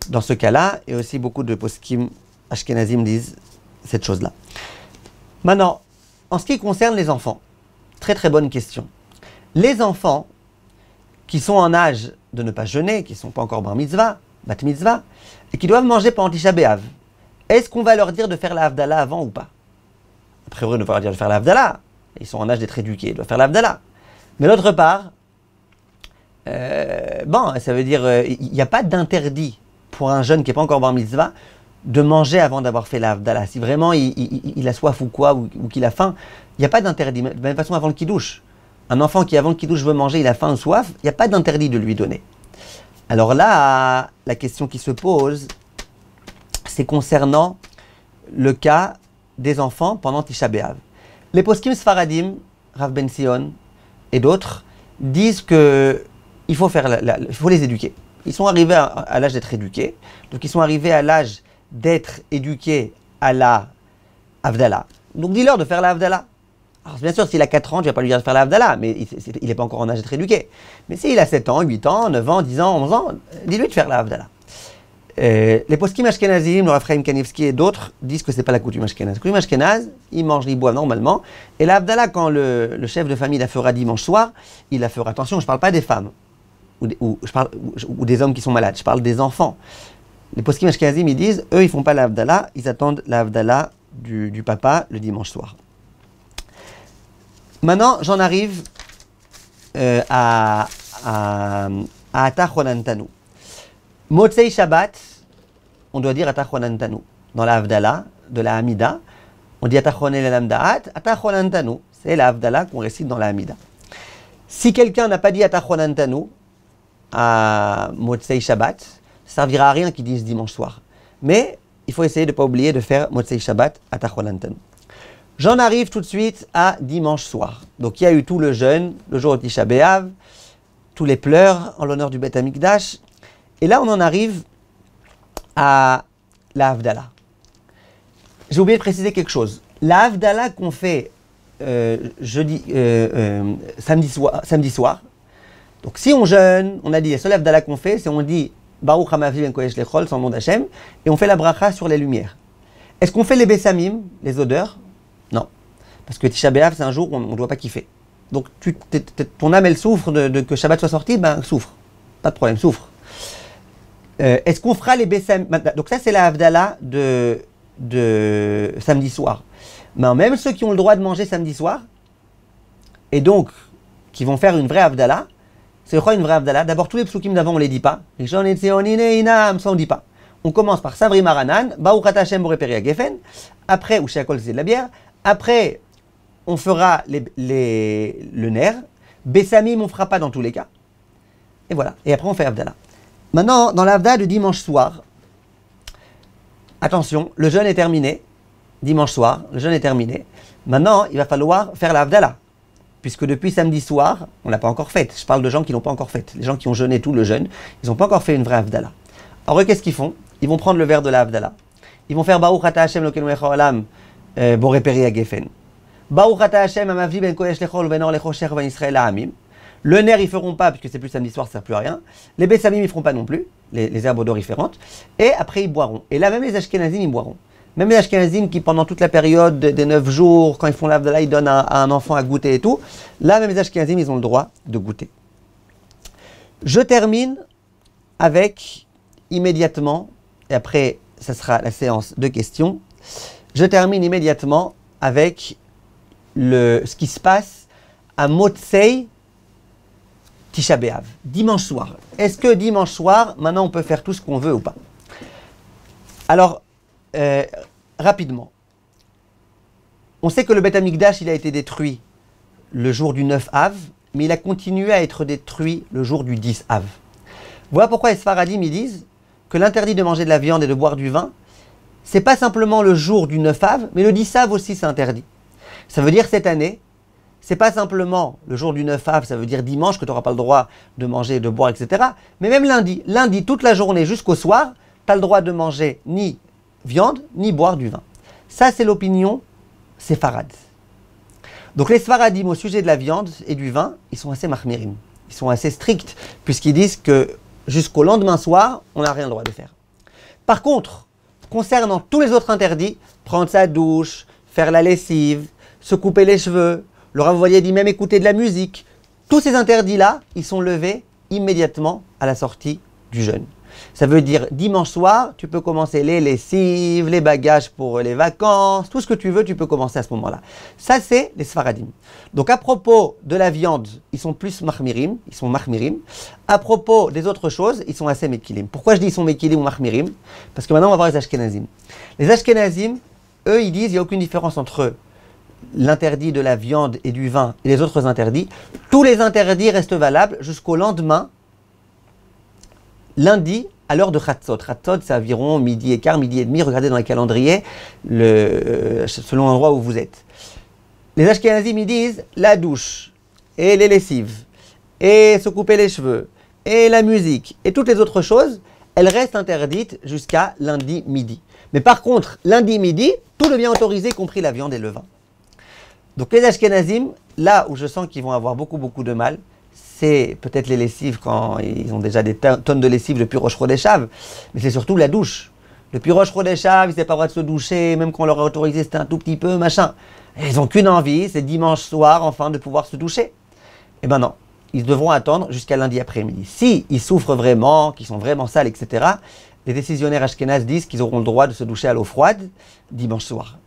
Dans ce cas-là, et aussi beaucoup de poskim ashkenazim disent cette chose-là. Maintenant, en ce qui concerne les enfants, très très bonne question. Les enfants qui sont en âge de ne pas jeûner, qui ne sont pas encore bar mitzvah, bat mitzvah, et qui doivent manger pendant Tisha B'Av, est-ce qu'on va leur dire de faire la Havdalah avant ou pas? A priori, on ne va leur dire de faire la Havdalah. Ils sont en âge d'être éduqués, ils doivent faire la Havdalah. Mais d'autre part, ça veut dire il n'y a pas d'interdit pour un jeune qui n'est pas encore bar mitzvah de manger avant d'avoir fait la Havdalah. Si vraiment il a soif ou quoi, ou qu'il a faim, il n'y a pas d'interdit. De la même façon, avant le kidouche. Un enfant qui, avant le kidouche, veut manger, il a faim ou soif, il n'y a pas d'interdit de lui donner. Alors là, la question qui se pose, c'est concernant le cas des enfants pendant Tisha B'Av. Les poskim sfaradim, Rav Ben Sion et d'autres, disent qu'il faut les éduquer. Ils sont arrivés à l'âge d'être éduqués. Donc ils sont arrivés à l'âge d'être éduqués à la Havdalah. Donc dis-leur de faire la Havdalah. Alors bien sûr, s'il a 4 ans, tu ne vas pas lui dire de faire la Havdalah, mais il n'est pas encore en âge d'être éduqué. Mais s'il a 7 ans, 8 ans, 9 ans, 10 ans, 11 ans, dis-lui de faire la Havdalah. Les poskim ashkenazim, le Raphaël Kanevski et d'autres disent que c'est pas la coutume ashkenaz. La coutume ashkenaz, ils mangent, ils boivent normalement. Et la Havdalah, quand le chef de famille la fera dimanche soir, il la fera. Attention, je ne parle pas des femmes ou des hommes qui sont malades. Je parle des enfants. Les poskim ashkenazim, ils disent, eux, ils font pas la Havdalah, ils attendent la Havdalah du papa le dimanche soir. Maintenant, j'en arrive à Atachonantanu. Motzei Shabbat, on doit dire Atachonantanu. Dans la Havdalah de la Hamida, on dit Atachonel el-Amdaat, Atachonantanu. C'est la Havdalah qu'on récite dans la Hamida. Si quelqu'un n'a pas dit Atachonantanu à Motzei Shabbat, ça servira à rien qu'il dise dimanche soir. Mais il faut essayer de ne pas oublier de faire Motzei Shabbat Atachonantanu. J'en arrive tout de suite à dimanche soir. Donc il y a eu tout le jeûne, le jour de Tisha B'Av, tous les pleurs en l'honneur du Beth Amikdash. Et là, on en arrive à la Havdalah. J'ai oublié de préciser quelque chose. La Havdalah qu'on fait samedi soir. Donc si on jeûne, on a dit la seule Havdalah qu'on fait, c'est on dit Baruch Hamavi Ben Kodesh Lechol, sans le nom d'Hachem, et on fait la bracha sur les lumières. Est-ce qu'on fait les bessamim, les odeurs? Non. Parce que Tisha B'Av, c'est un jour où on ne doit pas kiffer. Donc ton âme, elle souffre de que Shabbat soit sorti, ben souffre. Pas de problème, souffre. Est-ce qu'on fera les bessamim? Donc ça, c'est la Havdalah de samedi soir. Mais même ceux qui ont le droit de manger samedi soir, et donc qui vont faire une vraie Havdalah, c'est quoi une vraie Havdalah? D'abord, tous les psukim d'avant, on ne les dit pas. Ça, on ne dit pas. On commence par Savri Maranan, Baruch Ata Hashem Borei Peri HaGefen, après, ou Sheakol c'est de la bière, après, on fera le ner, Bessamim, on ne fera pas dans tous les cas. Et voilà. Et après, on fait Havdalah. Maintenant, dans l'Havdalah de dimanche soir, attention, le jeûne est terminé. Dimanche soir, le jeûne est terminé. Maintenant, il va falloir faire la Havdalah. Puisque depuis samedi soir, on ne l'a pas encore faite. Je parle de gens qui ne l'ont pas encore faite. Les gens qui ont jeûné tout le jeûne, ils n'ont pas encore fait une vraie Havdalah. Alors eux, qu'est-ce qu'ils font? Ils vont prendre le verre de la Havdalah. Ils vont faire Baruch Ata Hashem Elokeinu Melech Haolam Borei Peri HaGefen. Baruch Ata Hashem Hamavli Ben Kodesh Lechol Venor Lechosher Ben Yisrael Ha'amim. Le ner, ils ne feront pas, puisque c'est plus samedi soir, ça ne sert plus à rien. Les bessamim, ils ne feront pas non plus, les herbes odoriférantes. Et après, ils boiront. Et là, même les ashkenazim, ils boiront. Même les ashkenazim qui, pendant toute la période des 9 jours, quand ils font l'Havdalah, ils donnent à un enfant à goûter et tout. Là, même les ashkenazim, ils ont le droit de goûter. Je termine avec, immédiatement, et après, ça sera la séance de questions, je termine immédiatement avec ce qui se passe à Motzei Tisha B'Av, dimanche soir. Est-ce que dimanche soir, maintenant on peut faire tout ce qu'on veut ou pas? Alors, rapidement, on sait que le Beth Amikdash, il a été détruit le jour du 9 Av, mais il a continué à être détruit le jour du 10 Av. Voilà pourquoi les Sfaradim, ils disent que l'interdit de manger de la viande et de boire du vin, c'est pas simplement le jour du 9 Av, mais le 10 Av aussi c'est interdit. Ça veut dire cette année, c'est pas simplement le jour du 9 Av, ça veut dire dimanche que tu n'auras pas le droit de manger, de boire, etc. Mais même lundi, toute la journée jusqu'au soir, tu as le droit de manger ni viande, ni boire du vin. Ça, c'est l'opinion séfarade. Donc les Sfaradim au sujet de la viande et du vin, ils sont assez mahmirim. Ils sont assez stricts, puisqu'ils disent que jusqu'au lendemain soir, on n'a rien le droit de faire. Par contre, concernant tous les autres interdits, prendre sa douche, faire la lessive, se couper les cheveux, le Rav Ovadia dit même écouter de la musique. Tous ces interdits-là, ils sont levés immédiatement à la sortie du jeûne. Ça veut dire dimanche soir, tu peux commencer les lessives, les bagages pour les vacances, tout ce que tu veux, tu peux commencer à ce moment-là. Ça, c'est les Sfaradim. Donc à propos de la viande, ils sont plus mahmirim, ils sont mahmirim. À propos des autres choses, ils sont assez mekilim. Pourquoi je dis ils sont mekilim ou mahmirim? Parce que maintenant, on va voir les Ashkenazim. Les Ashkenazim, eux, ils disent qu'il n'y a aucune différence entre l'interdit de la viande et du vin et les autres interdits. Tous les interdits restent valables jusqu'au lendemain, lundi, à l'heure de Chatzot. Chatzot, c'est environ midi et quart, midi et demi. Regardez dans les calendriers, selon l'endroit où vous êtes. Les Ashkenazim, ils disent la douche, et les lessives, et se couper les cheveux, et la musique, et toutes les autres choses, elles restent interdites jusqu'à lundi midi. Mais par contre, lundi midi, tout devient autorisé, y compris la viande et le vin. Donc les Ashkenazim, là où je sens qu'ils vont avoir beaucoup de mal, c'est peut-être les lessives quand ils ont déjà des tonnes de lessives depuis Rosh Chodeshav, mais c'est surtout la douche. Depuis Rosh Chodeshav, ils n'avaient pas le droit de se doucher, même quand on leur a autorisé, c'était un tout petit peu, machin. Et ils n'ont qu'une envie, c'est dimanche soir, enfin, de pouvoir se doucher. Eh ben non, ils devront attendre jusqu'à lundi après-midi. Si ils souffrent vraiment, qu'ils sont vraiment sales, etc., les décisionnaires ashkénazes disent qu'ils auront le droit de se doucher à l'eau froide dimanche soir.